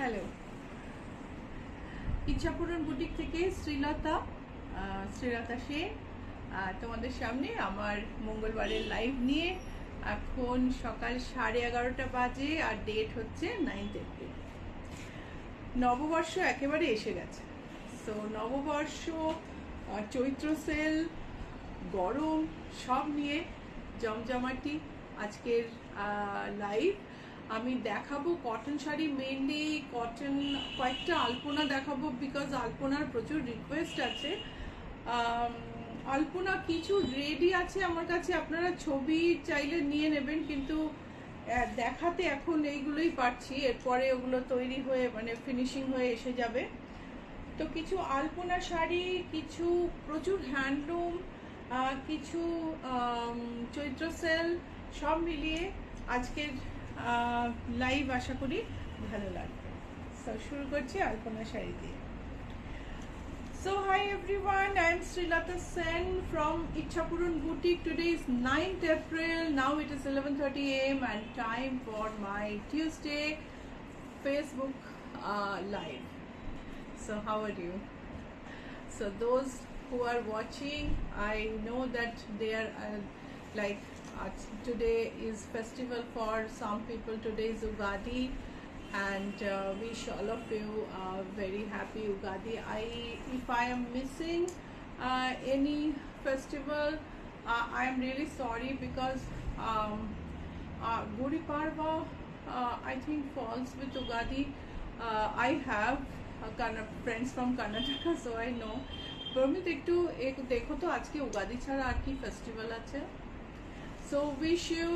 Hello, ইচ্ছাপূরণ boutique থেকে শ্রীলতা সেন তোমাদের সামনে আমার মঙ্গলবারের লাইভ নিয়ে। এখন সকাল 11:30 বাজে আর ডেট হচ্ছে 9th এপ্রিল। নববর্ষ একেবারে এসে গেছে। সো নববর্ষ, চৈত্র সেল, গরম সব নিয়ে জমজমাটি আজকের লাইভ। আমি দেখাবো কটন শাড়ি, মেনলি কটন, কয়েকটা আলপনা দেখাবো বিকজ আলপনার প্রচুর রিকোয়েস্ট আছে। আলপনা কিছু রেডি আছে আমার কাছে, আপনারা ছবি চাইলে নিয়ে নেবেন, কিন্তু দেখাতে এখন এইগুলোই পারছি, এরপরে ওগুলো তৈরি হয়ে মানে ফিনিশিং হয়ে এসে যাবে। তো কিছু আলপনা শাড়ি, কিছু প্রচুর হ্যান্ডলুম, কিছু চৈত্র সেল, সব মিলিয়ে আজকের লাইভ আশা করি ভালো লাগবে। সো শুরু করছি আলপনা শাড়ি দিয়ে। So hi everyone, I am Srilata Sen from Ichhapuran Boutique. Today is 9th April, now it is 11:30 AM and time for my Tuesday Facebook live. So how are you? So those who are watching, I know that they are like today is festival for some people. Today is Ugadi, and wish all of you a very happy Ugadi. If I am missing any festival, I am really sorry because Gudi Parva I think falls with Ugadi. I have friends from Karnataka, so I know. প্রমিত একটু দেখো তো আজকে উগাদি ছাড়া আর কি festival আছে। So wish you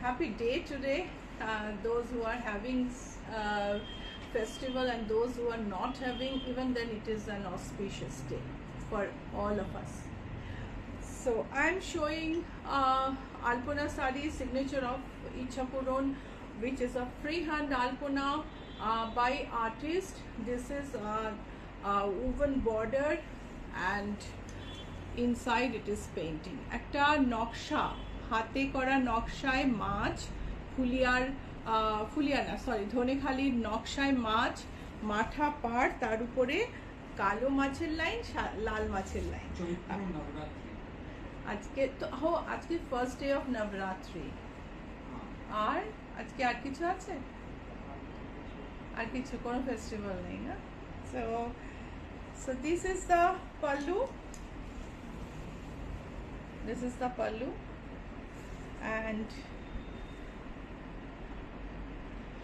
happy day today, those who are having festival and those who are not having, even then it is an auspicious day for all of us. So I am showing Alpana Sari, signature of Ichhapuran, which is a freehand Alpana by artist. This is woven border and inside it is painting. একটা নকশা, হাতে করা নকশায় মাছ, ধনেখালির নকশায় মাছ, মাথা পাড়, তার উপরে কালো মাছের লাইন, লাল মাছের লাইন। আজকে তো আজকে ফার্স্ট ডে অফ নবরাত্রি। আর আজকে আর কিছু আছে? আর কিছু কোনো ফেস্টিভ্যাল নেই না? So this is the pallu. This is the pallu, and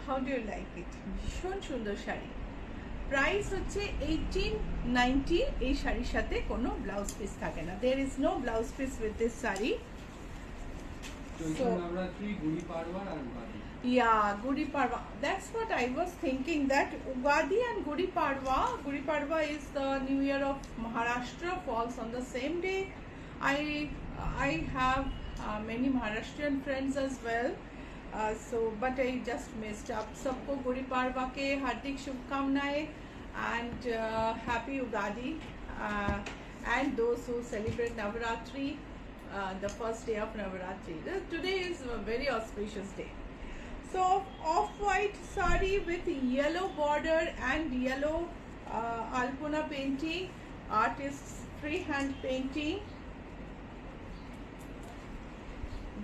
how do you like it? ভীষণ সুন্দর শাড়ি। প্রাইস হচ্ছে 1890। এই শাড়ির সাথে কোনো ব্লাউজ পিস থাকে না। There is no blouse piece with this saree. So yeah, Gudi Padwa. That's what I was thinking, that Ugadi and Gudi Padwa is the New Year of Maharashtra, falls on the same day. I have many Maharashtrian friends as well, but I just messed up. Sabko Gudi Padwa ke hardik shubhkamnaएं and happy Ugadi, and those who celebrate Navaratri, the first day of Navaratri. Today is a very auspicious day. So off-white sari with yellow border and yellow Alpana painting, artist's freehand painting,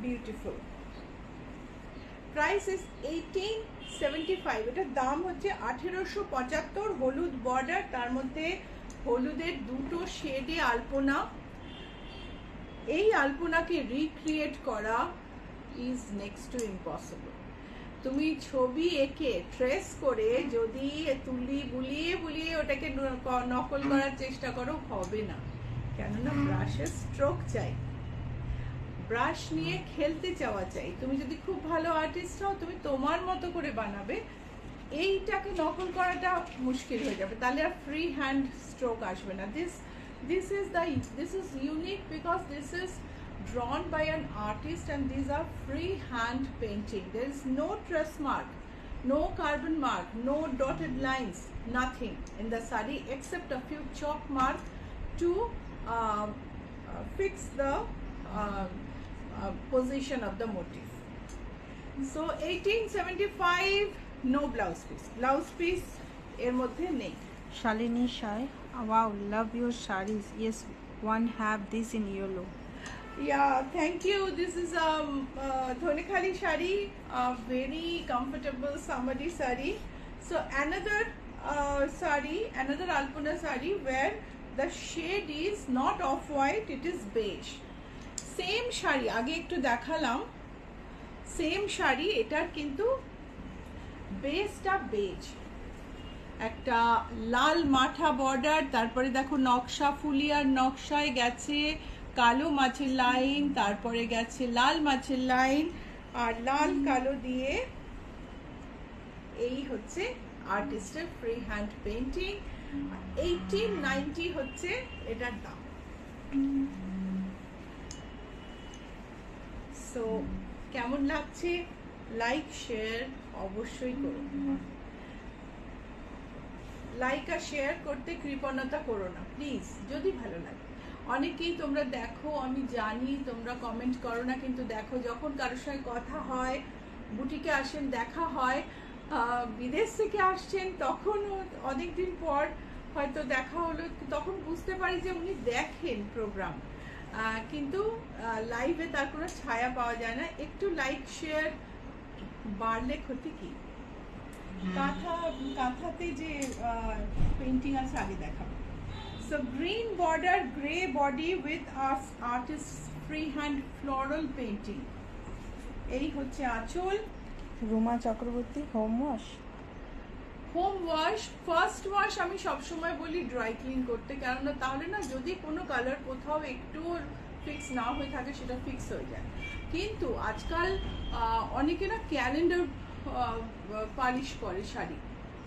beautiful. Price is 1875. এটার দাম হচ্ছে 1875। হলুদ border, তার মধ্যে হলুদের দুটো শেডে আলপনা। এই আলপনাকে recreate করা ইজ নেক্সট টু ইম্পসিবল। তুমি ছবি এঁকে ট্রেস করে যদি বুলিয়ে ওটাকে নকল করার চেষ্টা করো, হবে না, কেননা ব্রাশের স্ট্রোক চাই, ব্রাশ নিয়ে খেলতে চাওয়া চাই। তুমি যদি খুব ভালো আর্টিস্ট হও, তুমি তোমার মতো করে বানাবে, এইটাকে নকল করাটা মুশকিল হয়ে যাবে, তাহলে আর ফ্রি হ্যান্ড স্ট্রোক আসবে না। This is unique because this is drawn by an artist and these are free hand painting. There is no trace mark, no carbon mark, no dotted lines, nothing in the sari except a few chalk mark to fix the position of the motif. So 1875, no blouse piece. Blouse piece এর মধ্যে নেই। Shalini Shai, wow, love your sarees. Yes, one have this in yellow. Yeah, thank you. This is Dhonekhali sari, a very comfortable summery sari. So another sari, another Alpana sari where the shade is not off-white, it is beige. Same shari, আগে একটু দেখালাম, same sari, এটার কিন্তু বেসটা base, একটা লাল মাঠা border, তারপরে দেখো নকশা ফুলিয়ার নকশায় গেছে কালো মাছের লাইন, তারপরে গেছে লাল মাছের লাইন, আর লাল কালো দিয়ে এই হচ্ছে আর্টিস্টের ফ্রি হ্যান্ড পেইন্টিং। 1890 হচ্ছে এটার দাম। সো কেমন লাগছে? লাইক শেয়ার অবশ্যই করুন, লাইক আর শেয়ার করতে কৃপণতা করো না প্লিজ, যদি ভালো লাগে। অনেকেই তোমরা দেখো, আমি জানি তোমরা কমেন্ট করো না, কিন্তু দেখো যখন কারোর সঙ্গে কথা হয়, বুটিকে আসেন, দেখা হয়, বিদেশ থেকে আসছেন, তখনও অনেকদিন পর হয়তো দেখা হলো, তখন বুঝতে পারি যে উনি দেখেন প্রোগ্রাম, কিন্তু লাইভে তার কোনো ছায়া পাওয়া যায় না। একটু লাইক শেয়ার বাড়লে ক্ষতি কি? কাঁথাতে যে পেন্টিং আছে আগে দেখাবো। So green border, grey body with artist free hand floral painting. এই হচ্ছে আঁচল। Ruma Chakraborty, home wash. Home wash, first wash আমি সবসময় বলি ড্রাই ক্লিন করতে, কেননা তাহলে না যদি কোনো কালার কোথাও একটু ফিক্স না হয়ে থাকে সেটা ফিক্স হয়ে যায়। কিন্তু আজকাল অনেকে না ক্যালেন্ডার পালিশ করে শাড়ি।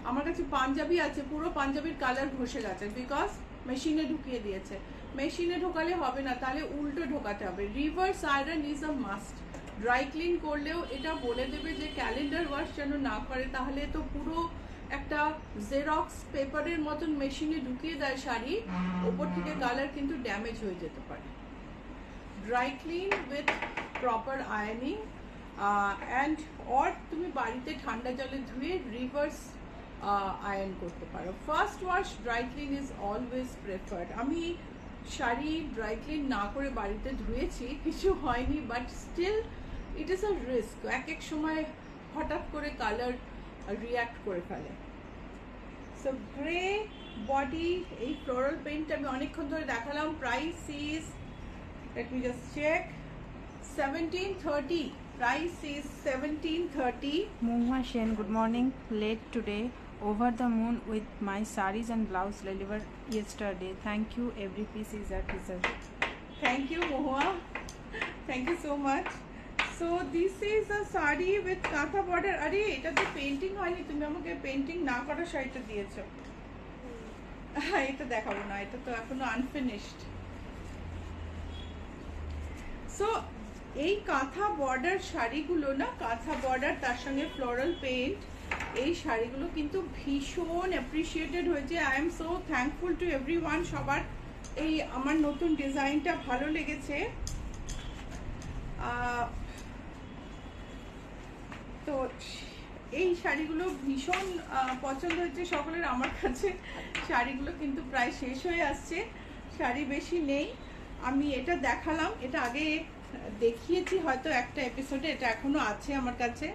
আমার কাছে পাঞ্জাবি আছে, পুরো পাঞ্জাবির কালার ঘষে গেছে, বিকজ মেশিনে ঢুকিয়ে দিয়েছে। মেশিনে ঢোকালে হবে না, তাহলে উল্টো ঢোকাতে হবে। Reverse iron is a must. Dry clean করলেও এটা বলে দেবে যে ক্যালেন্ডার ওয়াশ যেন না করে, তাহলে তো পুরো একটা জেরক্স পেপারের মতন মেশিনে ঢুকিয়ে দেয় শাড়ি, ওপর থেকে কালার কিন্তু ড্যামেজ হয়ে যেতে পারে। Dry clean with proper ironing and or তুমি বাড়িতে ঠান্ডা জলে ধুয়ে রিভার্স আয়রন করতে পারো। First wash dry clean is always preferred. আমি শাড়ি ড্রাই ক্লিন না করে বাড়িতে ধুয়েছি, কিছু হয়নি, but still it is a risk. এক এক সময় হঠাৎ করে কালার রিয়াক্ট করে ফেলে। সো গ্রে বডি, এই ফ্লোরাল পেইন্ট আমি অনেকক্ষণ ধরে দেখালাম। Price is, let me just check, 1730. Price is 1730. Mohua Shen, good morning. Late today. Over the moon with my sarees and blouse delivered yesterday. Thank you. Every piece is at reserve. Thank you, Mohua. Thank you so much. So this is a sari with katha border. আরে এটা তো painting হয়নি, তুমি আমাকে painting না করা শাড়িটা দিয়েছো। এটা দেখাবো না, এটা তো এখনো আনফিনিশড। সো এই কাঁথা বর্ডার শাড়িগুলো না, কাঁথা বর্ডার তার সঙ্গে ফ্লোরাল পেইন্ট, এই শাড়িগুলো কিন্তু ভীষণ অ্যাপ্রিসিয়েটেড হয়েছে। I am so thankful to everyone. সবার এই আমার নতুন ডিজাইনটা ভালো লেগেছে। তো এই শাড়িগুলো ভীষণ পছন্দ হয়েছে সকলের। আমার কাছে শাড়িগুলো কিন্তু প্রায় শেষ হয়ে আসছে, শাড়ি বেশি নেই। আমি এটা দেখালাম, এটা আগে দেখিয়েছি হয়তো একটা এপিসোডে, এটা এখনো আছে আমার কাছে।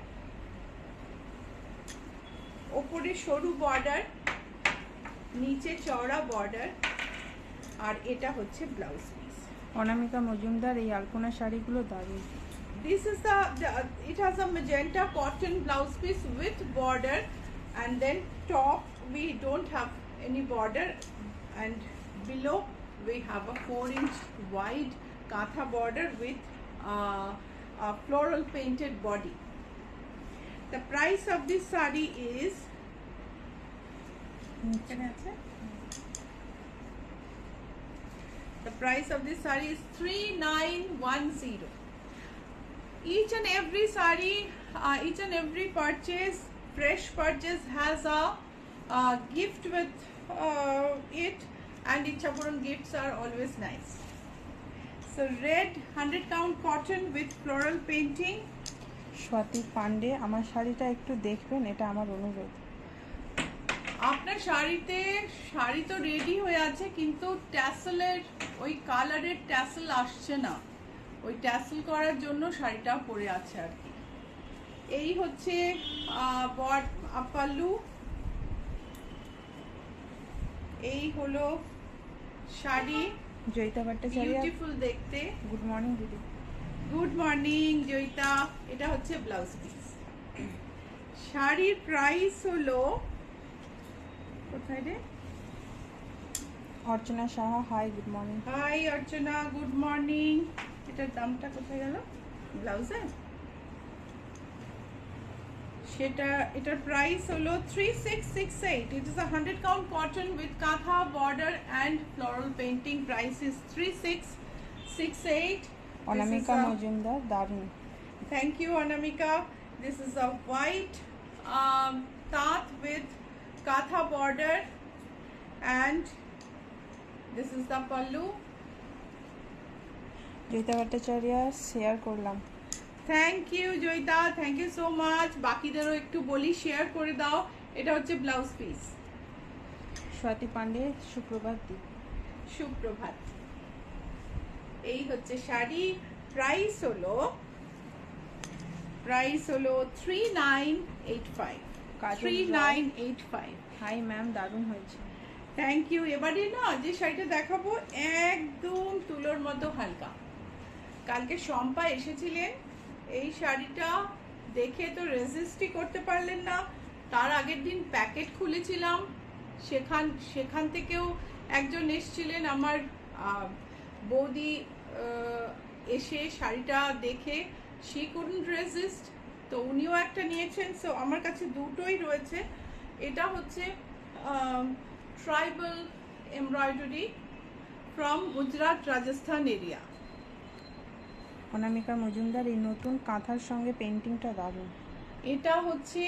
ওপরে সরু বর্ডার, নিচে চওড়া বর্ডার, আর এটা হচ্ছে ব্লাউজ পিস। অনামিকা মজুমদার, এই আলপনা শাড়িগুলো দারুণ। This is it has a magenta cotton blouse piece with border, and then top we don't have any border, and below we have a 4-inch wide katha border with a floral painted body. The price of this sari is the price of this sari is 3910. Each and every sari, each and every purchase, fresh purchase has a gift with it, and Ichapuran gifts are always nice. So red 100 count cotton with floral painting, Swati Pandey, আমার শাড়িটা একটু দেখবেন, এটা আমার অনুরোধ। আপনার শাড়ি তো ready হয়ে আছে, কিন্তু ট্যাসেলের ওই কালারের ট্যাসেল আসছে না, ওই ট্যাসেল করার জন্য শাড়িটা পরে আছে আর কি। এই হচ্ছে পাল্লু, এই হলো শাড়ি। জয়িতা ভট্টাচার্য, বিউটিফুল দেখতে। গুড মর্নিং দিদি। Good morning Jayita. এটা হচ্ছে ব্লাউজ পিস। শাড়ির প্রাইস হলো, কোথায় রে? Archana Saha, hi good morning. Hi Archana, good morning. এটার দামটা কোথায় গেল ব্লাউজে? এটার প্রাইস হলো 3668. It is a 100 count cotton with katha border and floral painting. Price is 3668. অনামিকা মজুমদার, দারুণ। Thank you, Anamika. This is a white taat with katha border, and this is the pallu. Jayita Bhattacharya share করলাম। Thank you Jayita, thank you so much. বাকিদেরও একটু বলি share করে দাও। এটা হচ্ছে blouse piece. Swati Pandey, সুপ্রভাত দি। সুপ্রভাত। এই হচ্ছে শাড়ি। প্রাইস হলো 3985। 3985। হাই ম্যাম, দারুণ হয়েছে। Thank you. এবারে না যে শাড়িটা দেখাবো একদম তুলোর মতো হালকা। কালকে শম্পা এসেছিলেন, এই শাড়িটা দেখে তো রেজিস্টই করতে পারলেন না। তার আগের দিন প্যাকেট খুলেছিলাম, সেখান থেকেও একজন এসেছিলেন আমার বৌদি, এসে শাড়িটা দেখে শি কুডন্ট রেজিস্ট, তো উনিও একটা নিয়েছেন। সো আমার কাছে দুটোই রয়েছে। এটা হচ্ছে tribal embroidery from Gujarat Rajasthan area. Anamika Majumdar, এই নতুন কাঁথার সঙ্গে পেন্টিংটা দারুণ। এটা হচ্ছে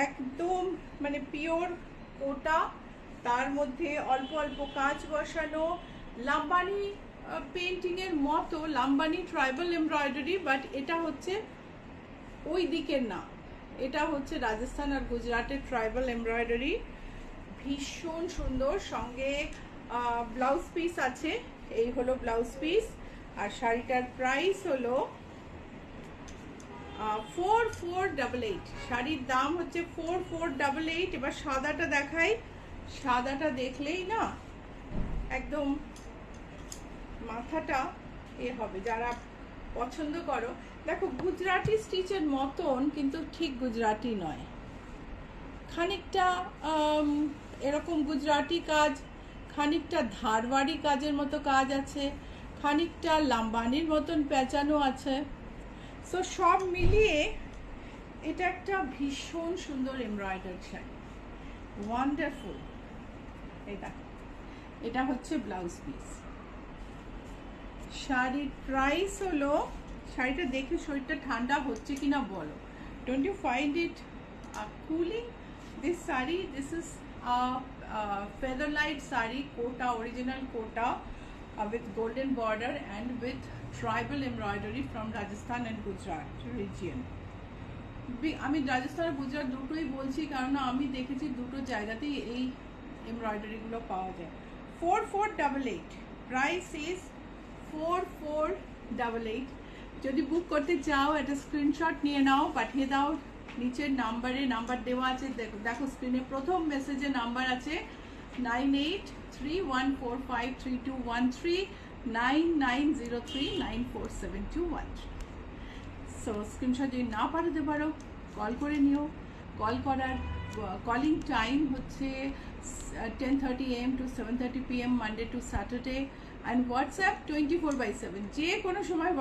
একদম মানে পিওর কোটা, তার মধ্যে অল্প অল্প কাজ বসানো, লাম্বানি পেন্টিং এর মতো, লাম্বানি ট্রাইবাল এমব্রয়ডারি, বাট এটা হচ্ছে ওই দিকের না, এটা হচ্ছে রাজস্থান আর গুজরাটের ট্রাইবাল এমব্রয়ডারি। ভীষণ সুন্দর। সঙ্গে ব্লাউজ পিস আছে। এই হলো ব্লাউজ পিস। আর শাড়িটার প্রাইস হলো 4488। শাড়ির দাম হচ্ছে 4488। এবার সাদাটা দেখাই। সাদাটা দেখলেই না একদম মাথাটা হবে, যারা পছন্দ করো। দেখো, গুজরাটি স্টিচের মতন, কিন্তু ঠিক গুজরাটি নয়। খানিকটা এরকম গুজরাটি কাজ, খানিকটা ধারবাড়ি কাজের মতো কাজ আছে, খানিকটা লাম্বানির মতন পেঁচানো আছে। সো সব মিলিয়ে এটা একটা ভীষণ সুন্দর এমব্রয়ডারি শাড়ি, ওয়ান্ডারফুল। এটা হচ্ছে ব্লাউজ পিস। শাড়ির প্রাইস হলো, শাড়িটা দেখে শরীরটা ঠান্ডা হচ্ছে কিনা বলো। Don't you find it cooling? This sari, this is feather light saree, kota, original kota, with golden border and with tribal embroidery from Rajasthan and Gujarat region. আমি রাজস্থান আর গুজরাট দুটোই বলছি, কারণ আমি দেখেছি দুটো জায়গাতেই এই এমব্রয়ডারিগুলো পাওয়া যায়। 4488, প্রাইস ইজ 4488। যদি বুক করতে চাও একটা স্ক্রিনশট নিয়ে নাও, পাঠিয়ে দাও। নিচের নাম্বার দেওয়া আছে, দেখো স্ক্রিনে প্রথম মেসেজে নাম্বার আছে 9831453213, 9903947213। সো স্ক্রিনশট যদি না পাঠাতে পারো, কল করে নিও। কলিং টাইম হচ্ছে 10:30 AM to 7:30 PM Monday to Saturday, and WhatsApp 24/7। যে কোনো সময়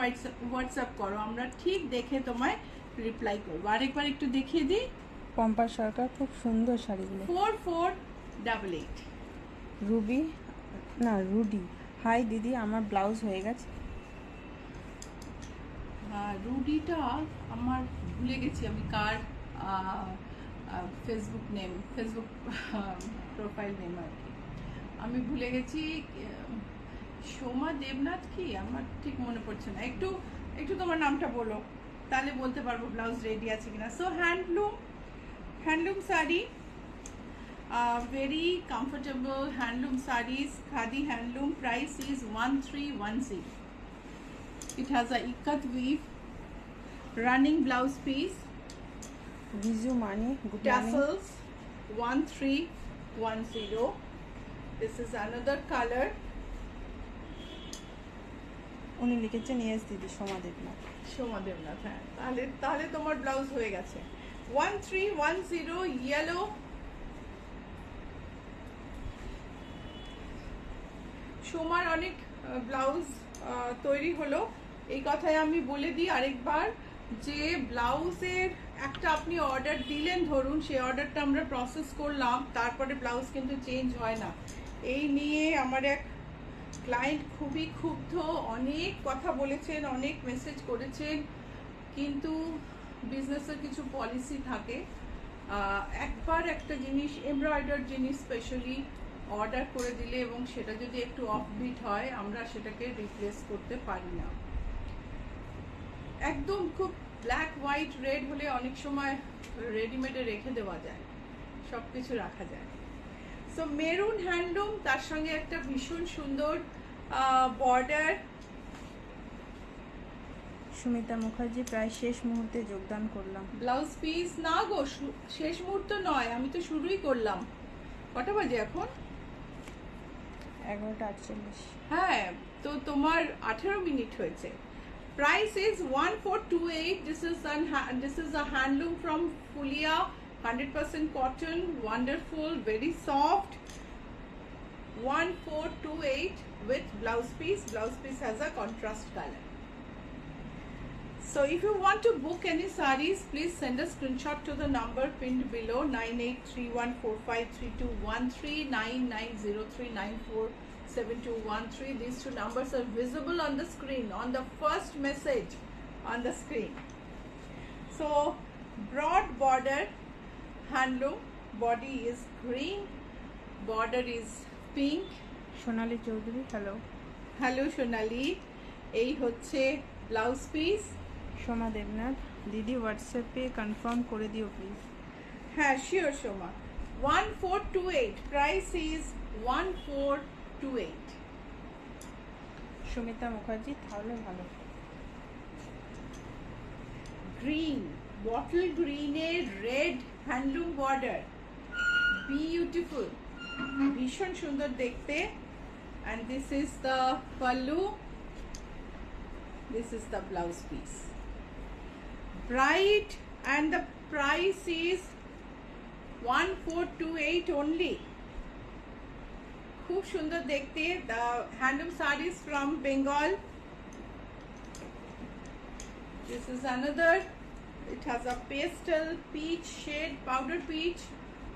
হোয়াটসঅ্যাপ করো, আমরা ঠিক দেখে তোমায় রিপ্লাই করবো। আরেকবার একটু দেখিয়ে দিই। পম্পা সরকার, খুব সুন্দর শাড়িগুলো। 4488। রুডি, হাই দিদি, আমার ব্লাউজ হয়ে গেছে। রুডিটা আমার ভুলে গেছি আমি কার ফেসবুক প্রোফাইল নেম আর কি, আমি ভুলে গেছি। সোমা দেবনাথ কি, আমার ঠিক মনে পড়ছে না। একটু তোমার নামটা বলো। তাহলে বলতে পারবো ব্লাউজ রেডি আছে কিনা। So handloom sari, very comfortable handloom sarees, khadi handloom. Price is 1310. It has a ikat weave, running blouse piece, Vizu Mani, good morning. tassels, 1310. This is another color. উনি লিখেছেন ইয়েস দিদি সোমা দেবনাথ। সোমা দেবনাথ, হ্যাঁ, তাহলে তোমার ব্লাউজ হয়ে গেছে। 1310 ইয়েলো। সোমার অনেক ব্লাউজ তৈরি হলো, এই কথাই আমি বলে দিই আরেকবার, যে ব্লাউজের একটা আপনি অর্ডার দিলেন, ধরুন সেই অর্ডারটা আমরা প্রসেস করলাম, তারপরে ব্লাউজ কিন্তু চেঞ্জ হয় না। এই নিয়ে আমার এক ক্লায়েন্ট খুবই ক্ষুব্ধ, অনেক কথা বলেছেন, অনেক মেসেজ করেছেন, কিন্তু বিজনেসের কিছু পলিসি থাকে। একবার একটা জিনিস, এমব্রয়ডার জিনিস স্পেশালি অর্ডার করে দিলে এবং সেটা যদি একটু অফবিট হয়, আমরা সেটাকে রিপ্লেস করতে পারি না। একদম খুব ব্ল্যাক হোয়াইট রেড হলে অনেক সময় রেডিমেডে রেখে দেওয়া যায়, সব কিছু রাখা যায়। সো মেরুন হ্যান্ডলুম, তার সঙ্গে একটা ভীষণ সুন্দর বর্ডার। সুমিতা মুখার্জি, প্রায় শেষ মুহূর্তে যোগদান করলাম। ব্লাউজ পিস না গো, শেষ মুহূর্ত নয়, আমি তো শুরুই করলাম। কটা বাজে এখন? 11:48। হ্যাঁ, তো তোমার 18 মিনিট হয়েছে। Price is 1428. This is a handloom from Fulia, 100% cotton, wonderful, very soft. 1428 with blouse piece. Blouse piece has a contrast color. So if you want to book any sarees, please send a screenshot to the number pinned below, 9831453213, 9903947213. These two numbers are visible on the screen, on the first message on the screen. So broad border handloom, body is green, border is pink. Sonali Chowdhury, hello. Hello Sonali, এই হচ্ছে blouse piece. Soma Debnath, দিদি হোয়াটসঅ্যাপে confirm করে দিও please. হ্যাঁ, sure Soma. 1428, price is 1428। Sumita Mukherjee, তাহলে ভালো। Green, bottle গ্রিনের রেড হ্যান্ডলুম বর্ডার, বিউটিফুল, ভীষণ সুন্দর দেখতে। and this is the pallu, this is the blouse piece, bright, and the price is 1428 only. খুব সুন্দর দেখতে। the handloom sarees from Bengal. This is another, it has a pastel peach shade, powder peach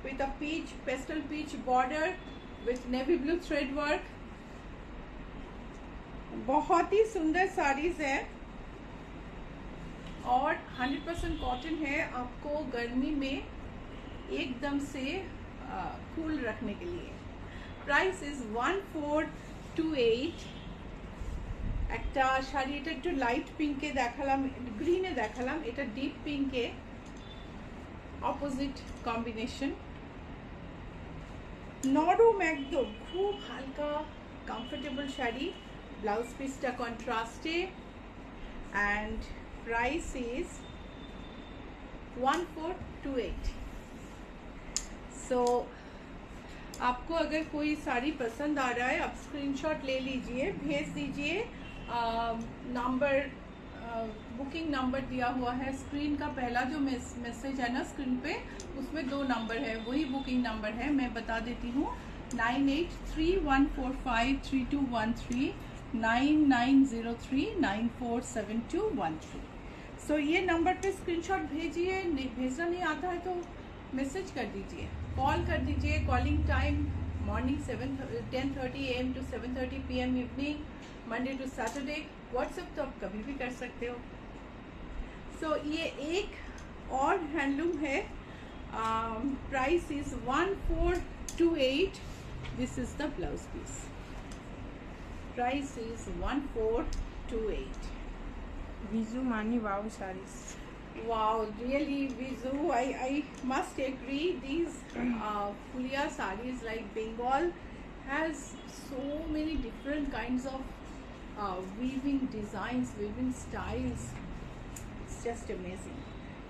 with a peach, pastel peach border with navy blue thread work. बहुत ही सुंदर साड़ीज है और 100% cotton है, आपको गर्मी में एकदम से कूल रखने के लिए। Price is 1428। একটা শাড়ি, এটা একটু লাইট পিঙ্কে দেখালাম, গ্রিনে দেখালাম, এটা ডিপ পিঙ্কে, অপোজিট কম্বিনেশন, নরম একদম, খুব হালকা কমফোর্টেবল শাড়ি। ব্লাউজ পিসটা কন্ট্রাস্টে, and price is 1428. So आपको अगर कोई साड़ी पसंद आ रहा है, आप स्क्रीनशॉट ले लीजिए, भेज दीजिए। नंबर, बुकिंग नंबर दिया हुआ है स्क्रीन का, पहला जो मैसेज है ना स्क्रीन पे, उसमें 2 नंबर है, वही बुकिंग नंबर है। मैं बता देती हूँ, 9831453213, 9903947213। सो ये नंबर पे स्क्रीनशॉट भेजिए। भेजना नहीं आता है तो मैसेज कर दीजिए, कॉल कर दीजिए। Calling time morning 10:30 AM to 7:30 PM evening, Monday to Saturday. WhatsApp तो आप कभी भी कर सकते हो। सो ये एक और हैंडलूम है, price is 1428। This is the blouse piece, price is 1428। Vizu Mani Wow sarees. Wow, really, Vizu, I must agree. These Fulia sarees like Bengal has so many different kinds of weaving designs, weaving styles. It's just amazing.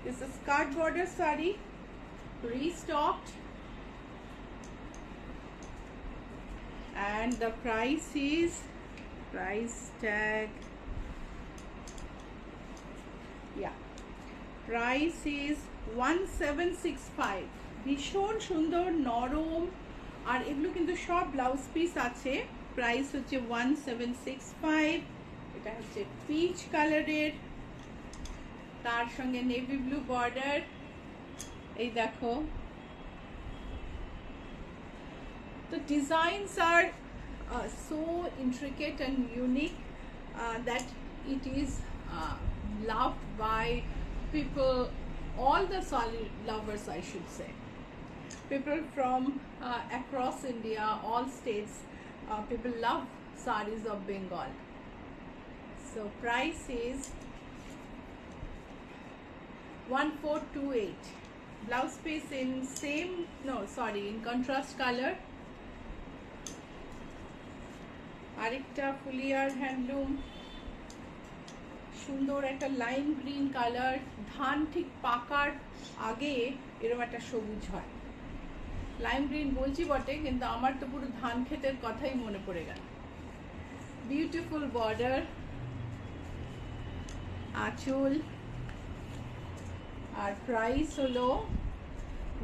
This is skirt border saree, restocked, and the price tag, yeah, price is 1765. ভীষণ সুন্দর নরম, আর এগুলো কিন্তু সব blouse piece আছে। Price হচ্ছে 1765। এটা হচ্ছে পিচ কালারের, তার সঙ্গে নেভি ব্লু বর্ডার। এই দেখো, the designs are so intricate and unique that it is loved by people, all the sari lovers, I should say. People from across India, all states, people love saris of Bengal. So price is 1428. Blouse piece in in contrast color. আরেকটা ফুলিয়ার handloom, সুন্দর একটা lime green colour. ধান ঠিক পাকার আগে এরকম একটা সবুজ হয়। লাইম গ্রিন বলছি বটে, কিন্তু আমার তো পুরো ধান ক্ষেতের কথাই মনে পড়ে গেল। বিউটিফুল বর্ডার, আঁচল, আর প্রাইস হলো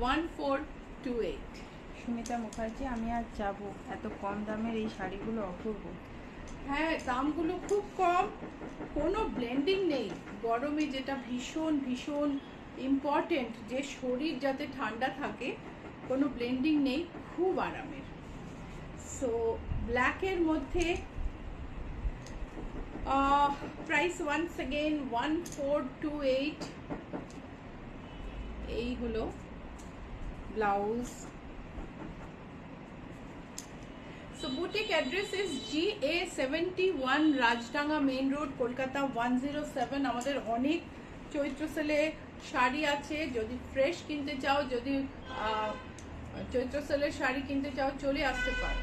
1428। সুমিতা মুখার্জি, আমি আর যাবো, এত কম দামের এই শাড়িগুলো অপূর্ব। হ্যাঁ, দামগুলো খুব কম, কোনো ব্লেন্ডিং নেই। গরমে যেটা ভীষণ ভীষণ ইম্পর্টেন্ট, যে শরীর যাতে ঠান্ডা থাকে, কোনো ব্লেন্ডিং নেই, খুব আরামের। সো ব্ল্যাকের মধ্যে প্রাইস ওয়ান্স अगेन 1428। এই হলো blouse. So boutique address is GA71 Rajdanga main road, Kolkata 107। আমাদের অনেক চৈত্র সেলে শাড়ি আছে, যদি ফ্রেশ কিনতে চাও, যদি চৈত্র সেলের শাড়ি কিনতে চাও, চলে আসতে পারো।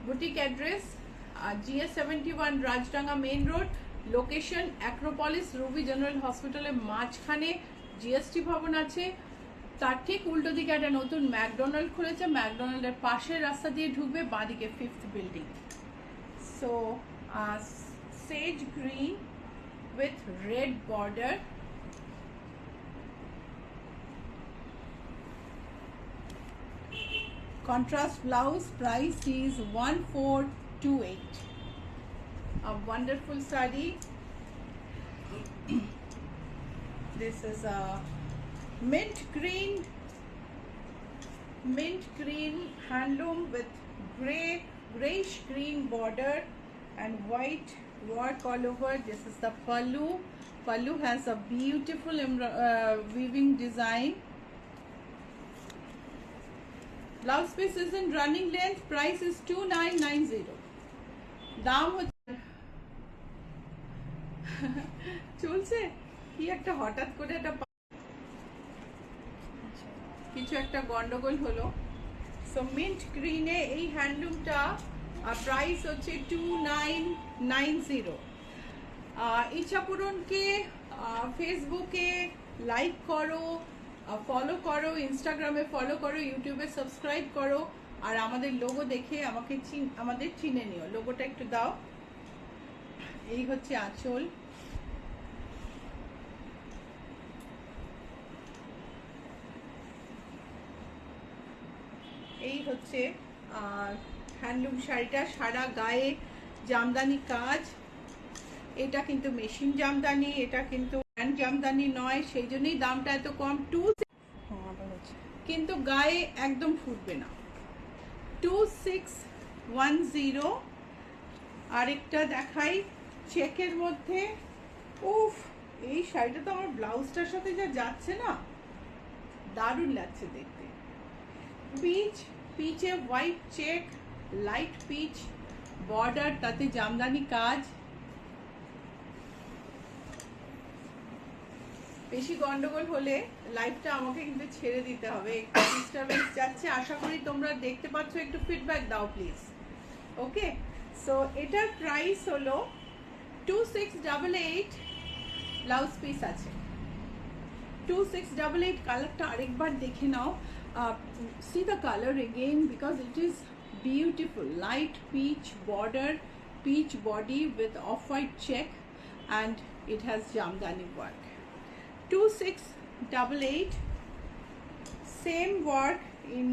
Boutique address GA71 Rajdanga main road, location Acropolis Ruby General হসপিটালের মাঝখানে জিএসটি ভবন আছে, তার ঠিক উল্টো দিকে একটা নতুন ম্যাকডোনাল্ড খুলেছে, ম্যাকডোনাল্ডের পাশের রাস্তা দিয়ে ঢুকবে, বাঁদিকে 5th building. So Sage green with red border, contrast blouse, price is 1428. A wonderful saree. This is a mint green handloom with grayish green border and white work all over. This is the pallu. Pallu has a beautiful weaving design. Blouse piece is in running length. Price is 2990. দাম হচ্ছে চলছে কি একটা, হঠাৎ করে একটা কিছু একটা গন্ডগোল হলো। সো মিন্ট গ্রিনে এই হ্যান্ডলুমটা প্রাইস হচ্ছে 2990। ইচ্ছাপূরণকে ফেসবুকে লাইক করো, ফলো করো, ইনস্টাগ্রামে ফলো করো, ইউটিউবে সাবস্ক্রাইব করো, আর আমাদের লোগো দেখে আমাদের চিনে নিও। লোগোটা একটু দাও। এই হচ্ছে আঁচল, এই হচ্ছে হ্যান্ডলুম শাড়িটা, সারা গায়ে জামদানি কাজ। এটা কিন্তু মেশিন জামদানি, এটা কিন্তু হ্যান্ড জামদানি নয়, সেই জন্যই দামটা এত কম। কিন্তু গায়ে একদম ফুটবে না। 2610। আরেকটা দেখাই চেকের মধ্যে। উফ, এই শাড়িটা তো আমার ব্লাউজটার সাথে যা যাচ্ছে না, দারুণ লাগছে দেখতে। পিচে white check, light peach border, তাতে জামদানি কাজ। বেশি গন্ডগোল হলে লাইভটা আমাকে কিন্তু ছেড়ে দিতে হবে, একটু ডিস্টারবেন্স যাচ্ছে। আশা করি তোমরা দেখতে পাচ্ছ, একটু ফিডব্যাক দাও প্লিজ। ওকে, সো এটার প্রাইস হলো 2688, ব্লাউজ পিস আছে 2688। কালারটা আরেকবার দেখে নাও, see the color again because it is beautiful, light peach border, peach body with off-white check, and it has jamdani work. 2688, same work in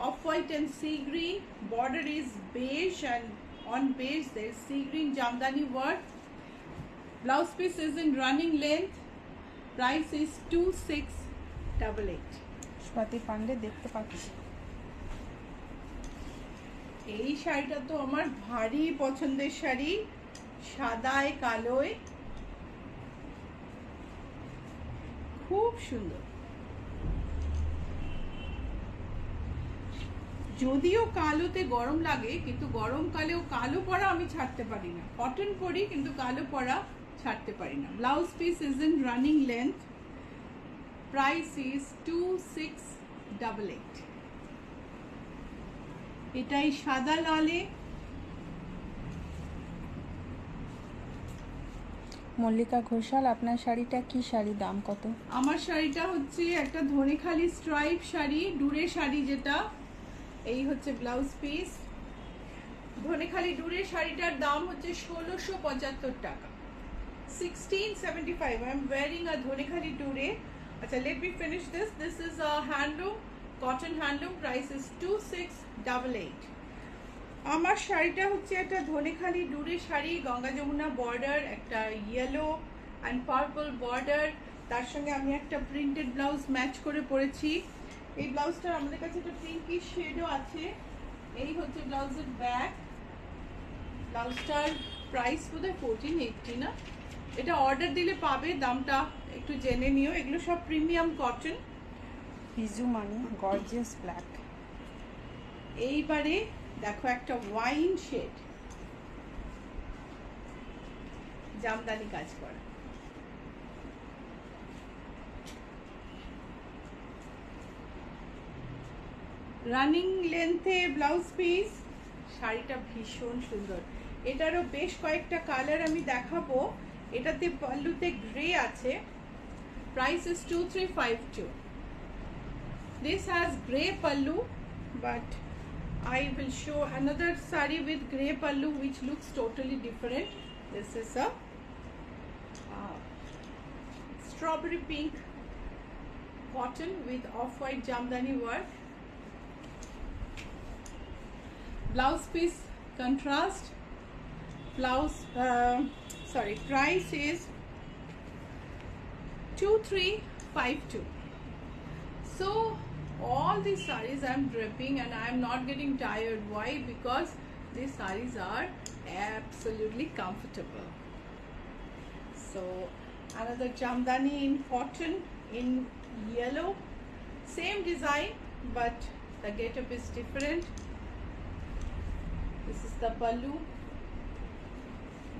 off-white and sea green. Border is beige, and on beige there is sea green jamdani work. Blouse piece is in running length. Price is 2688. Swati Pandey দেখতে পাচ্ছি। এই শাড়িটা তো আমার ভারী পছন্দের শাড়ি, সাদায় কালোয়, খুব সুন্দর। যদিও কালোতে গরম লাগে, কিন্তু গরমকালেও কালো পরা আমি ছাড়তে পারি না। কটন পরি কিন্তু কালো পরা ছাড়তে পারি না। Blouse piece is in running length. Price is 2688। এটাই সাদা লালে। মল্লিকা ঘোষাল, আপনার শাড়িটা কি শাড়ি, দাম কত? আমার শাড়িটা হচ্ছে একটা ধনেখালি স্ট্রাইপ শাড়ি, ডুরে শাড়ি যেটা। এই হচ্ছে ব্লাউজ পিস। ধনেখালি ডুরে শাড়িটার দাম হচ্ছে 1675 টাকা, 1675. I am wearing a Dhanekhali ডুরে। আচ্ছা, let me finish this. This is a handloom, cotton handloom. Price is 2688. আমার শাড়িটা হচ্ছে একটা ধনেখালি ডুরে শাড়ি, গঙ্গা যমুনা বর্ডার, একটা ইয়েলো অ্যান্ড পার্পল বর্ডার, তার সঙ্গে আমি একটা প্রিন্টেড ব্লাউজ ম্যাচ করে পরেছি। এই ব্লাউজটার আমাদের কাছে একটা পিঙ্কি শেডও আছে। এই হচ্ছে ব্লাউজের ব্যাক। ব্লাউজটার প্রাইস বোধহয় 1480 না? এটা অর্ডার দিলে পাবে, দামটা একটু জেনে নিও। এগুলো সব premium cotton. Piju Mani gorgeous black. এইবারে দেখো একটা ওয়াইন শেড, জামদানি কাজ করা। রানিং লেন্থে ব্লাউজ পিস। শাড়িটা ভীষণ সুন্দর। এটারও বেশ কয়েকটা কালার আমি দেখাবো। এটাতে পাল্লুতে গ্রে আছে। Price is 2352. This has grey pallu, but I will show another saree with grey pallu which looks totally different. This is a strawberry pink cotton with off-white jamdani work. Blouse piece contrast. Blouse, price is 2352. So all these sarees I am draping and I am not getting tired. Why? Because these sarees are absolutely comfortable. So another jamdani in cotton in yellow, same design but the getup is different. This is the pallu,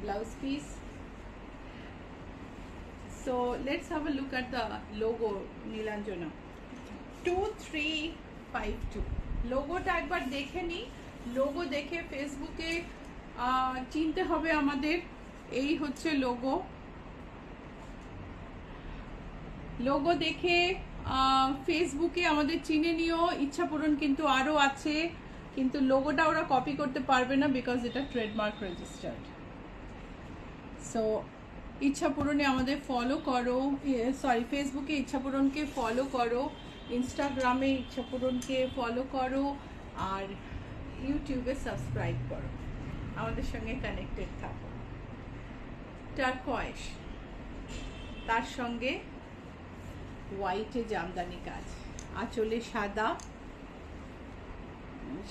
blouse piece. So let's have a look at the logo, Nilanjana. 2352 লোগোটা একবার দেখে নি। Logo দেখে ফেসবুকে চিনতে হবে আমাদের। এই হচ্ছে লোগো। লোগো দেখে ফেসবুকে আমাদের চিনে নিও। ইচ্ছা পূরণ কিন্তু আরও আছে, কিন্তু লোগোটা ওরা কপি করতে পারবে না বিকজ এটা ট্রেডমার্ক রেজিস্টার্ড। সো ইচ্ছা পূরণে আমাদের ফলো করো, ফেসবুকে ইচ্ছা পূরণকে ফলো করো, ইনস্টাগ্রামে ইচ্ছা পূরণকে ফলো করো, আর ইউটিউবে সাবস্ক্রাইব করো। আমাদের সঙ্গে কানেক্টেড থাকো। টারকয়েস, তার সঙ্গে হোয়াইটে জামদানি কাজ, আঁচলে সাদা,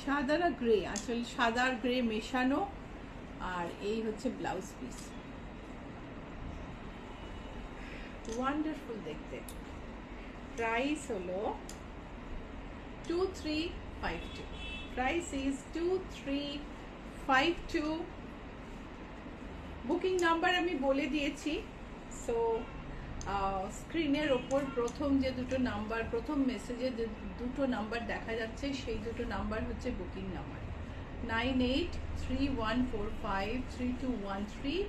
সাদা না গ্রে, আঁচল সাদা আর গ্রে মেশানো, আর এই হচ্ছে ব্লাউজ পিস। ওয়ান্ডারফুল দেখতে। প্রাইস হলো 2352. Price is 2352. বুকিং নাম্বার আমি বলে দিয়েছি। সো স্ক্রিনের ওপর প্রথম যে দুটো নাম্বার, প্রথম মেসেজে যে দুটো নাম্বার দেখা যাচ্ছে সেই দুটো নাম্বার হচ্ছে booking number 9831453213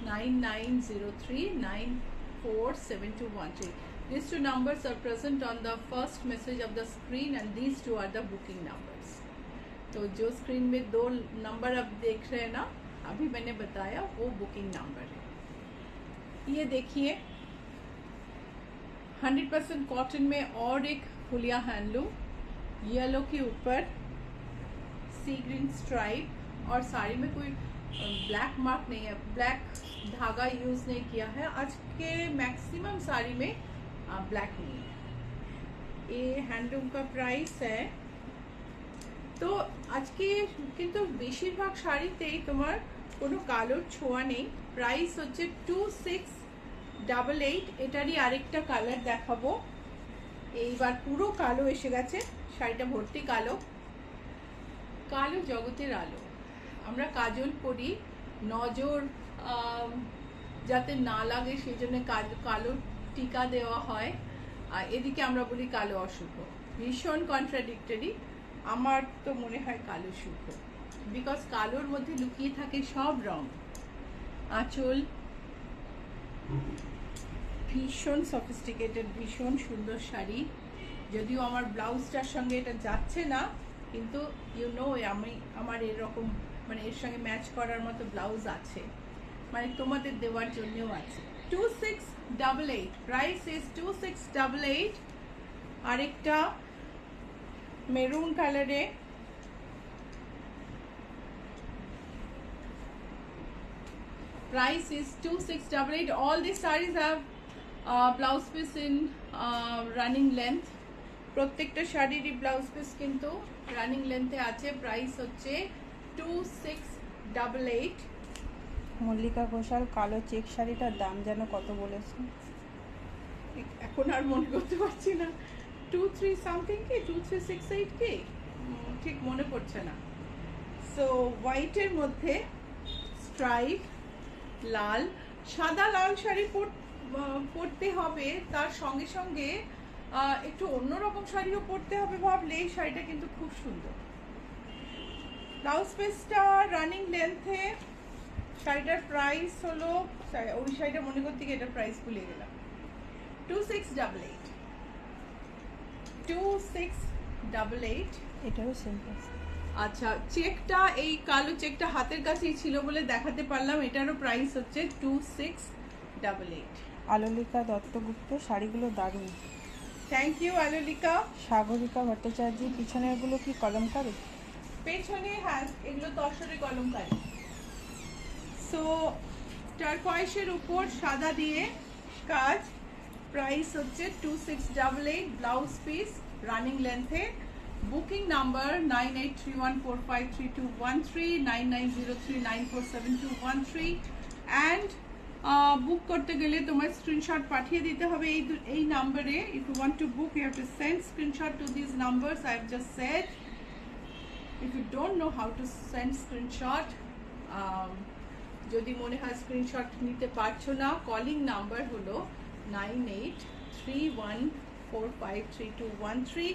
9903947213. These two numbers are present on the first message of the screen and these two are the booking numbers. तो जो स्क्रीन में दो नंबर आप देख रहे हैं ना, अभी मैंने बताया वो बुकिंग नंबर है। ये देखिए 100% कॉटन में और एक फुलिया हैंडलूम, येलो के ऊपर सी ग्रीन स्ट्राइप, और साड़ी में कोई ब्लैक मार्क नहीं है, ब्लैक धागा यूज नहीं किया है। आज के मैक्सिमम साड़ी में ब्लैक नहीं है। ये हैंडलूम का प्राइस है। তো আজকে কিন্তু বেশিরভাগ শাড়িতেই তোমার কোনো কালোর ছোঁয়া নেই। প্রাইস হচ্ছে 2688। এটারই আরেকটা কালার দেখাবো। এইবার পুরো কালো এসে গেছে, শাড়িটা ভর্তি কালো। কালো জগতের আলো। আমরা কাজল পরি, নজর যাতে না লাগে সেই জন্য কালো টিকা দেওয়া হয়, আর এদিকে আমরা বলি কালো অশুভ। ভীষণ কন্ট্রাডিক্টরি। আমার তো মনে হয় কালো শুভ, বিকজ কালোর মধ্যে লুকিয়ে থাকে সব রং। আঁচল ভীষণ সফিস্টিকেটেড, ভীষণ সুন্দর শাড়ি। যদিও আমার ব্লাউজটার সঙ্গে এটা যাচ্ছে না, কিন্তু ইউ নো আমি আমার এরকম মানে এর সঙ্গে ম্যাচ করার মতো ব্লাউজ আছে, মানে তোমাদের দেওয়ার জন্যও আছে। 2688 প্রাইস ইজ 2688। আরেকটা মেরুন কালারে, price is 2688. All these sarees have blouse piece in running length. প্রত্যেকটা শাড়িরই ব্লাউজ পিস কিন্তু রানিং লেন্থে আছে। প্রাইস হচ্ছে 2688। মল্লিকা ঘোষাল কালো চেক শাড়িটার দাম যেন কত বলেছে, এখন আর মনে করতে পারছি না। 23 সামথিং কি 2368 কি ঠিক মনে পড়ছে না। সো হোয়াইটের মধ্যে স্ট্রাইপ, লাল, সাদা লাল শাড়ি পরতে হবে, তার সঙ্গে সঙ্গে একটু অন্যরকম শাড়িও পরতে হবে ভাবলে এই শাড়িটা কিন্তু খুব সুন্দর। ব্লাউজ পিসটা রানিং লেন্থে। শাড়িটার প্রাইস হলো, ওই শাড়িটা মনে করতে গিয়ে এটার প্রাইস ভুলে গেলাম, 2688। 2688। এটারও সেম প্রাইস। আচ্ছা, চেকটা এই কালো চেকটা হাতের কাছেই ছিল বলে দেখাতে পারলাম। এটারও প্রাইস হচ্ছে 2688। আলোলিকা দত্তগুপ্ত শাড়িগুলো দারুণ। Thank you Alolika. সাগরিকা ভট্টাচার্য পিছনেরগুলো কি কলমকারি? পেছনে হ্যাঁ, এগুলো তসরে কলমকারি। সো টারকয়েসের উপর সাদা দিয়ে কাজ। প্রাইস হচ্ছে 2688। ব্লাউজ পিস রানিং লেন্থে। Booking number 9831453213 9903947213। অ্যান্ড বুক করতে গেলে তোমার স্ক্রিনশট পাঠিয়ে দিতে হবে এই নাম্বারে। If you want to book you have to send screenshot to this numbers I have just said. If you don't know how to send screenshot, যদি মনে হয় স্ক্রিনশট নিতে পারছো না, কলিং নাম্বার হলো 9831453213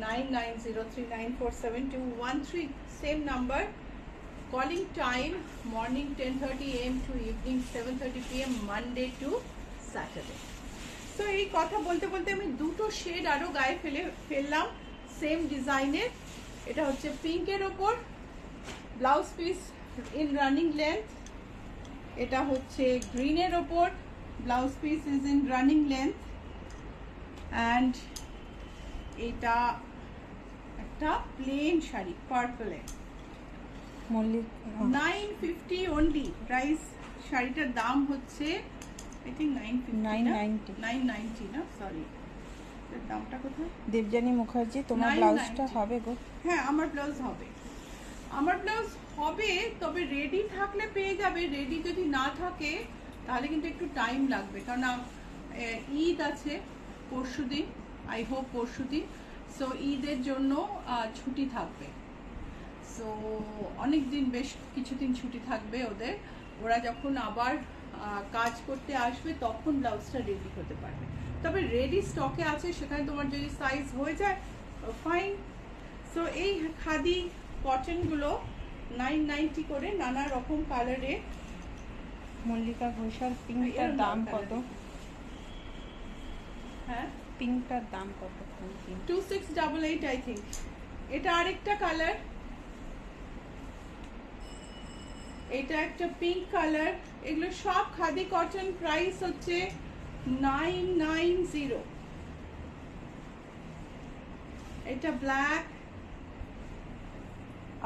9903947213। Same number. Calling time morning 10:30 AM to evening 7:30 PM Monday to Saturday. তো এই কথা বলতে বলতে আমি দুটো শেড আরও গায়ে ফেললাম সেম ডিজাইনের। এটা হচ্ছে পিঙ্কের ওপর, blouse piece in running length. এটা হচ্ছে গ্রিনের ওপর, blouse piece is in running length. And এটা একটা প্লেন শাড়ি পার্পলে, মল্লিক 950 অনলি প্রাইস। শাড়িটার দাম হচ্ছে আই থিঙ্ক 990 না, সরি দামটা কোথায়? দেবযানী মুখার্জি তোমার ব্লাউজটা হবে গো? হ্যাঁ আমার ব্লাউজ হবে, আমার ব্লাউজ হবে, তবে রেডি থাকলে পেয়ে যাবে। রেডি যদি না থাকে তাহলে কিন্তু একটু টাইম লাগবে, কারণ ঈদ আছে পরশুদিন, আই হোপ পরশুদিন। সো ঈদের জন্য ছুটি থাকবে। সো অনেক দিন, বেশ কিছুদিন ছুটি থাকবে ওদের। ওরা যখন আবার কাজ করতে আসবে তখন ব্লাউজটা রেডি হতে পারবে। তবে রেডি স্টকে আছে, সেখানে তোমার যদি সাইজ হয়ে যায় ফাইন। সো এই খাদি কটনগুলো 990 করে নানা রকম কালারে। মল্লিকা ঘোষাল পিঙ্কটার দাম কত? হ্যাঁ, পিঙ্কটার দাম কত? 2688 আই থিঙ্ক। এটা আরেকটা কালার, এটা একটা পিঙ্ক কালার। এগুলো সব খাদি কটন, প্রাইস হচ্ছে 990। এটা ব্ল্যাক।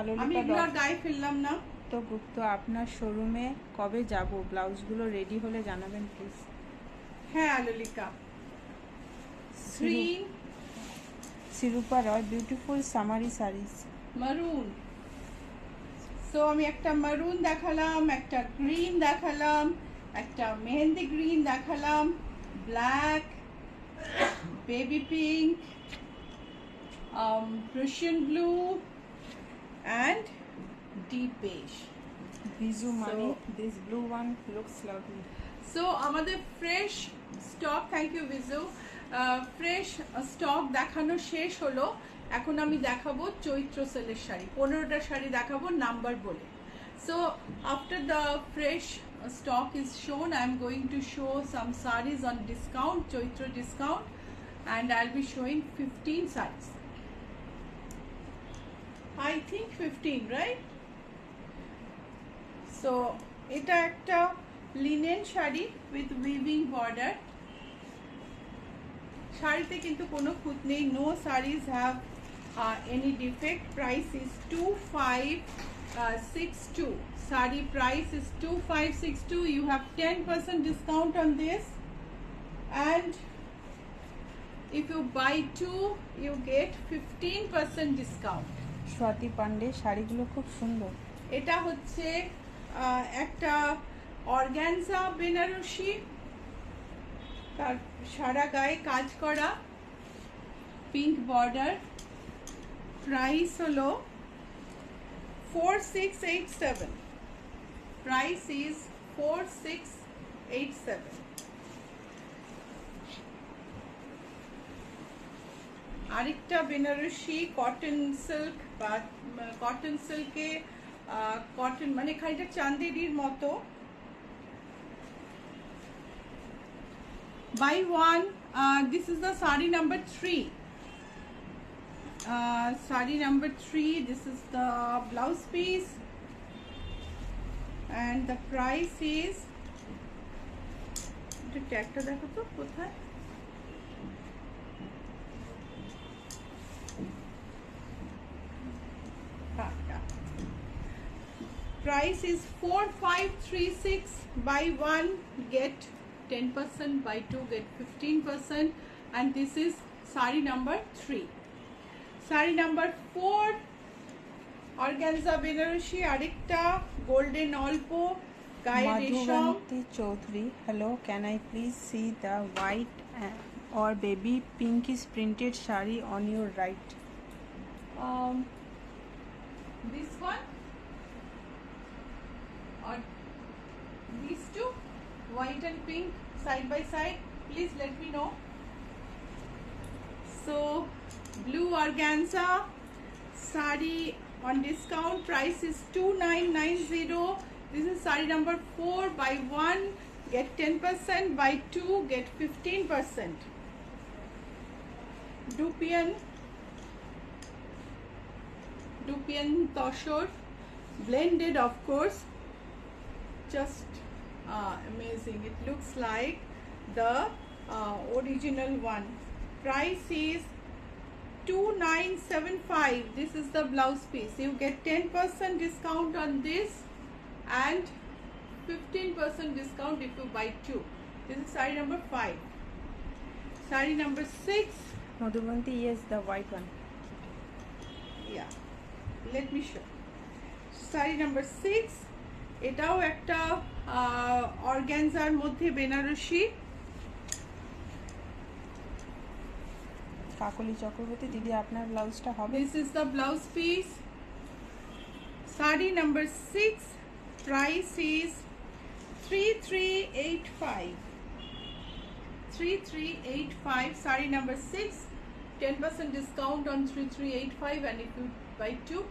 আমি আলোলিকা এগুলো আর গায়ে ফেললাম না। তো গুপ্ত, আপনার শোরুমে কবে যাব? ব্লাউজগুলো রেডি হলে জানাবেন প্লিজ। হ্যাঁ Alolika. Green, Shirupa Roy, beautiful summery saris. Maroon. So আমি একটা মারুন দেখালাম, একটা গ্রিন দেখালাম, একটা মেহেন্দি গ্রিন দেখালাম, black, baby pink, Prussian blue and deep beige. Biju Mani, this blue one looks lovely. So আমাদের fresh stock, thank you Biju, fresh stock দেখানো শেষ হলো। এখন আমি দেখাবো চৈত্র সেলের শাড়ি, 15টা শাড়ি দেখাবো নাম্বার বলে। So after the fresh stock is shown, I am going to show some sarees on discount, Chaitra discount, and I'll be showing 15 sarees. I think 15, right? So এটা একটা linen sari with weaving border. শাড়িতে কিন্তু কোনো খুঁত নেই, no saris have any defect. Price is 2562। Sari price is 2562। You have 10% discount on this, and if you buy 2 you get 15% discount. Swati Pandey, শাড়িগুলো খুব সুন্দর। এটা হচ্ছে একটা অর্গানজা বেনারসি, তার সারা গায়ে কাজ করা, পিঙ্ক বর্ডার। প্রাইস হলো 4687। Price is 4687। আরেকটা বেনারসি কটন সিল্ক, বা কটন সিল্কে কটন মানে খানিকটা চান্দেরির মতো। Buy one. This is the sari number 3. Sari number 3. This is the blouse piece, and the price is. The tagটা দেখো তো কোথায়? Price is 4536. Buy one get 10%, buy two get 15%, and this is sari number 3. Sari number 4 organza benarushi, arekta golden olpo gaye resham. Madhuvanti Chaudhary, hello, can I please see the white or baby pinkish printed shari on your right? This one or these two, white and pink side by side, please let me know. So blue organza sari on discount, price is 2990. This is sari number 4. Buy one get 10%, buy two get 15%. Dupian Toshor, blended of course, just amazing. It looks like the original one. Price is 2975. This is the blouse piece. You get 10% discount on this and 15% discount if you buy two. This is sari number 5. Sari number 6. Madhuvanti, yes, the white one. Yeah, let me show. Sari number 6. এটাও একটা organza মধ্যে বেনারসি। কাকলি চক্রবর্তী দিদি, আপনার ব্লাউজটা হবে? This is the blouse piece. Sari number 6. Price is 3385. 3385. Sari number 6. 10% discount on 3385, and if you buy 2,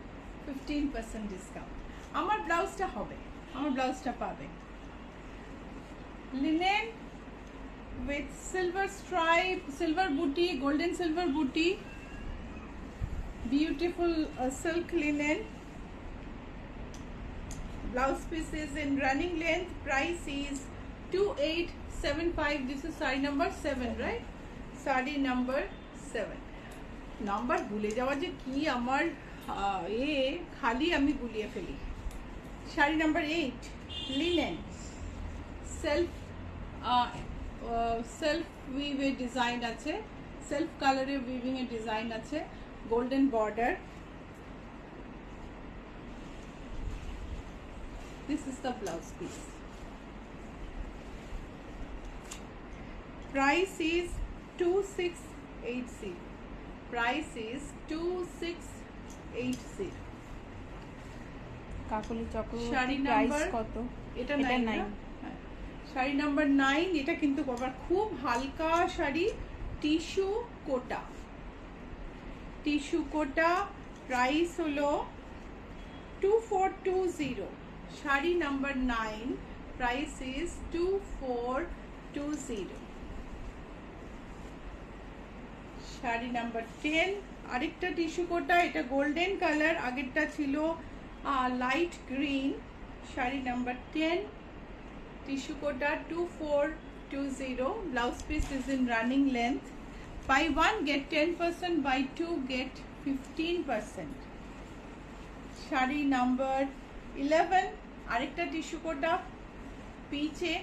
15% discount. আমার ব্লাউজটা হবে, আমার ব্লাউজটা পাবে। Linen with silver stripe, silver booty, golden silver booty, beautiful silk linen. Blouse piece is in running length. Price is 2875. This is sari number 7, right? Sari number 7. Number ভুলে যাওয়া যে কি আমার খালি আমি গুলিয়ে ফেলি। শাড়ি নাম্বার 8, লিনেন, সেলফ উইভে ডিজাইন আছে, সেলফ কালারে উইভিং এর ডিজাইন আছে, golden border. This is the blouse piece. Price is 2680. Price is 2680. Kakoli Chakraborty sari price number কত? এটা এটা 9 9। শাড়ি নাম্বার 9। এটা কিন্তু আবার খুব হালকা sari, tissue kota, tissue kota. Price হলো 2420। Sari number 9, price is 2420। Sari number 10, আরেকটা টিস্যু কোটা, এটা গোল্ডেন কালার, আগেরটা ছিল light green. Sari number 10, tissue kota, 2420। Blouse piece is in running length. Buy 1 get 10%, buy 2 get 15%। Sari number 11, আরেকটা টিস্যু কোটা, পিচে,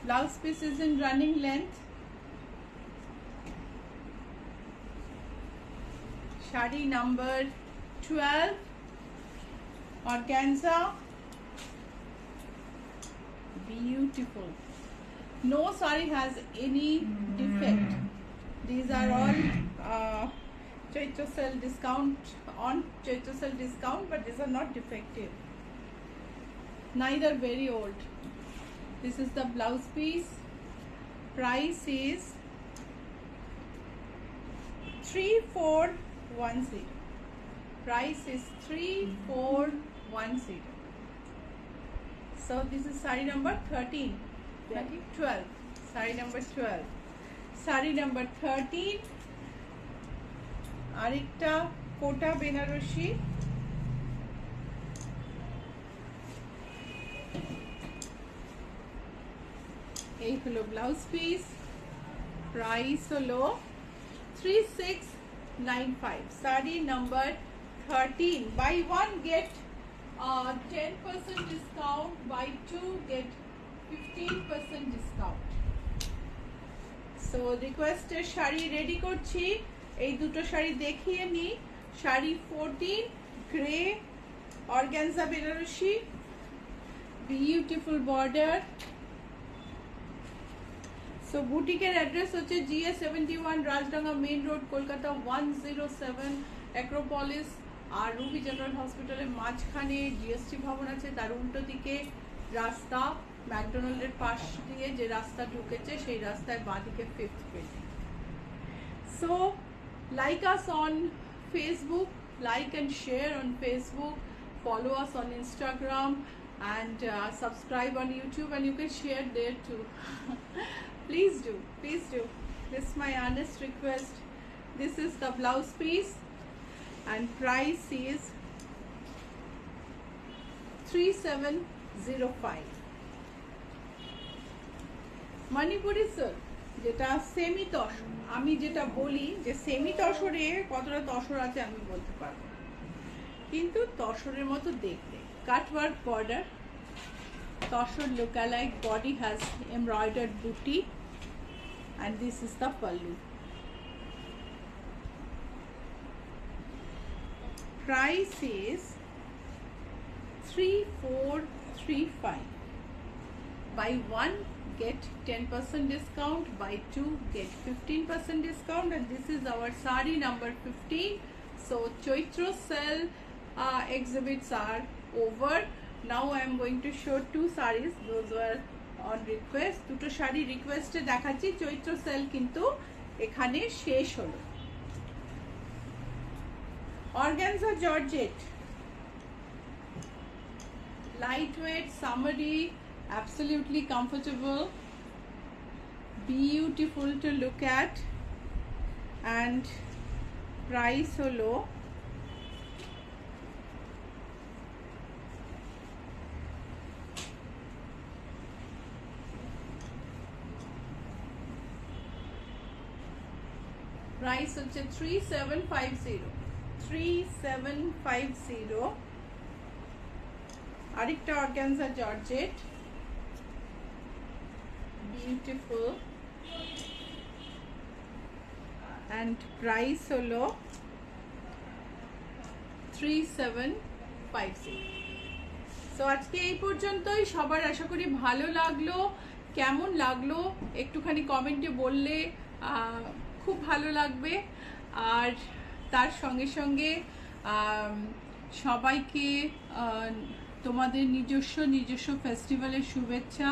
blouse piece is in running length. Sari number 12, organza, beautiful. No sari has any defect. These are all Chaitra sale discount, on Chaitra sale discount, but these are not defective, neither very old. This is the blouse piece. Price is 3410. Price is 3410. So this is sari number 13. 12. Sari number 12. Sari number 13. আরেকটা কোটা বেনারসি, এই হলো blouse piece. Price হলো 3695। Sari number 13। Buy 1 get 10% discount, buy 2 get 15% discount। So রিকোয়েস্টের sari ready করছি। এই দুটো শাড়ি দেখিয়ে নি। Sari 14, grey organza Banarasi, beautiful border. So বুটিকের অ্যাড্রেস হচ্ছে GA71, Rajdanga main road, Kolkata 107, Acropolis. আর রুবি জেনারেল হসপিটালের মাঝখানে জিএসটি ভবন আছে, তার উল্টো দিকে রাস্তা, ম্যাকডোনাল্ডের পাশ দিয়ে যে রাস্তা ঢুকেছে সেই রাস্তায় বাঁদিকে 5th building. So like us on Facebook, like and share on Facebook, follow us on Instagram, and subscribe on YouTube, and you can share there too. Please do, please do. This is my honest request. This is the blouse piece, and price is 3705. Manipuri silk, যেটা semi tussar, আমি যেটা বলি যে semi তসরে কতটা তসর আছে আমি বলতে পারবো, কিন্তু তসরের মতো দেখতে। Cutwork border, tussar lookalike, body has embroidered বুটি, and this is the pallu. Price is 3435. Buy 1 get 10% discount, buy 2 get 15% discount, and this is our sari number 15. So Chaitra sale exhibits are over. Now I am going to show 2 sarees. Those were on request. দুটো শাড়ি রিকোয়েস্টে দেখাচ্ছি। চৈত্র sell কিন্তু এখানে শেষ হলো। Organza georgette, lightweight, summery, absolutely comfortable, beautiful to look at, and price holo price হচ্ছে 3750 আরেকটা organza georgette, beautiful, and price হলো 3750। সো আজকে এই পর্যন্তই। সবার আশা করি ভালো লাগলো। কেমন লাগলো একটুখানি কমেন্টে বললে খুব ভালো লাগবে। আর তার সঙ্গে সঙ্গে সবাইকে তোমাদের নিজস্ব फेस्टिवलेर शुभेच्छा।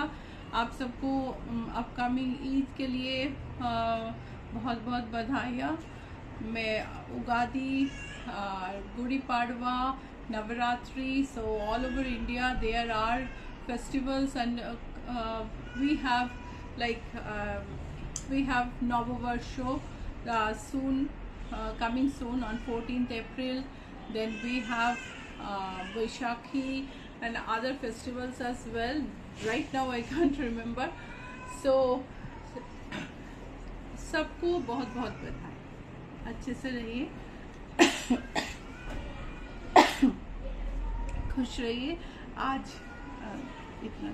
आप सबको अपकमिंग ईद के लिए बहुत बहुत बधाइयाँ। मैं Ugadi, Gudi Padwa, Navratri, so all over India there are festivals, and we have Novovarsho soon, coming soon on 14th April. Then we have Vaishakhi and other festivals as well. Right now I can't remember. So सबको बहुत बहुत बधाई। अच्छे से रहिए, खुश रहिए। आज इतना